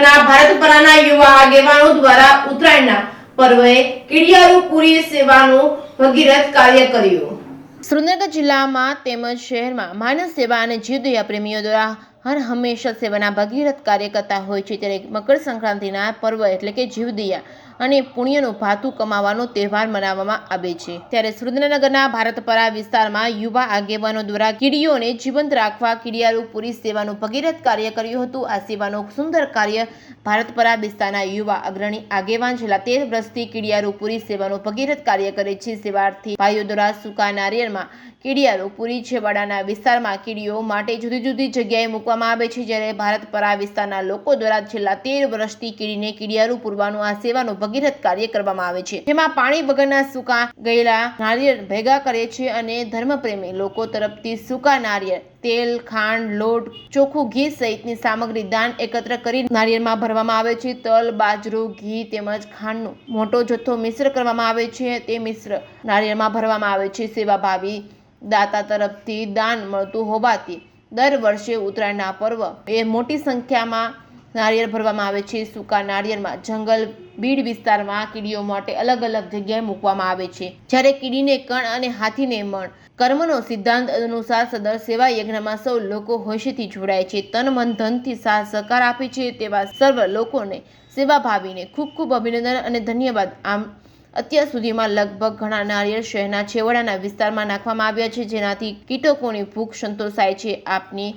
સુરેન્દ્રનગરના ભારતપરાના યુવા આગેવાનો દ્વારા ઉત્તરાયણના પર્વે કીડિયારું પૂરી સેવાનું ભગીરથ કાર્ય કર્યું। સુરેન્દ્રનગર જિલ્લામાં તેમજ શહેરમાં માનવ સેવા અને જીવદયા પ્રેમીઓ દ્વારા હર હંમેશા સેવાના ભગીરથ કાર્ય કરતા હોય છે। ત્યારે મકર સંક્રાંતિના પર્વ એટલે કે જીવદયા અને પુણ્યનું ભાથું કમાવાનો તહેવાર મનાવવામાં આવે છે। ત્યારે સુરેન્દ્રનગરના ભારતપરા વિસ્તારમાં યુવા આગેવાનો દ્વારા કીડીઓને જીવંત રાખવા કીડિયારું પૂરી સેવાનું ભગીરથ કાર્ય કર્યું હતું। આ સેવાનું સુંદર કાર્ય ભારતપરા વિસ્તારના યુવા અગ્રણી આગેવાન છેલ્લા 13 વર્ષથી કીડિયારું પૂરી સેવાનું ભગીરથ કાર્ય કરે છે। સેવાર્થી ભાઈઓ દ્વારા સૂકા નારિયેળમાં કીડિયારું પૂરી છેવાડાના વિસ્તારમાં કીડીઓ માટે જુદી જુદી જગ્યાએ મૂકવામાં આવે છે। જ્યારે ભારતપરા વિસ્તારના લોકો દ્વારા છેલ્લા 13 વર્ષથી કીડીને કીડિયારું પૂરવાનું આ સેવાનું ભગીરથ કાર્ય કરવામાં આવે છે। જેમાં પાણી વગરના સૂકા ગયેલા નારિયેળ ભેગા કરે છે અને ધર્મપ્રેમી લોકો તરફથી સૂકા નારિયેળ, તેલ, ખાંડ, લોટ, ચોખ્ખું ઘી સહિતની સામગ્રી દાન એકત્ર કરી નારિયેળમાં ભરવામાં આવે છે। તલ, બાજરો, ઘી તેમજ ખાંડનો મોટો જથ્થો મિશ્ર કરવામાં આવે છે। તે મિશ્ર નારિયેળમાં ભરવામાં આવે છે। સેવાભાવી દાતા તરફથી દાન મળતું હોવાથી દર વર્ષે ઉત્તરાયણના પર્વ એ મોટી સંખ્યામાં નારિયેળ ભરવામાં આવે છે। સૂકા નારિયેળમાં જંગલ બીડ વિસ્તારમાં કીડીઓ માટે અલગ અલગ જગ્યાએ મૂકવામાં આવે છે। જ્યારે કીડીને કણ અને હાથીને મણ કર્મનો સિદ્ધાંત અનુસાર સદર સેવા યજ્ઞમાં સૌ લોકો હોશીથી જોડાય છે, તન મન ધનથી સાથ સહકાર આપે છે। તેવા સર્વ લોકોને સેવાભાવીને ખૂબ ખૂબ અભિનંદન અને ધન્યવાદ। આમ અત્યાર સુધીમાં લગભગ ઘણા નારિયેળ શહેરના છેવાડાના વિસ્તારમાં નાખવામાં આવ્યા છે, જેનાથી કીટકોની ભૂખ સંતોષાય છે। આપની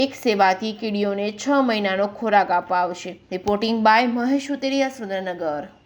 એક સેવાથી કીડીઓને 6 મહિનાનો ખોરાક આપવા આવશે। Reporting by Mahesh Uteriya, Surendranagar.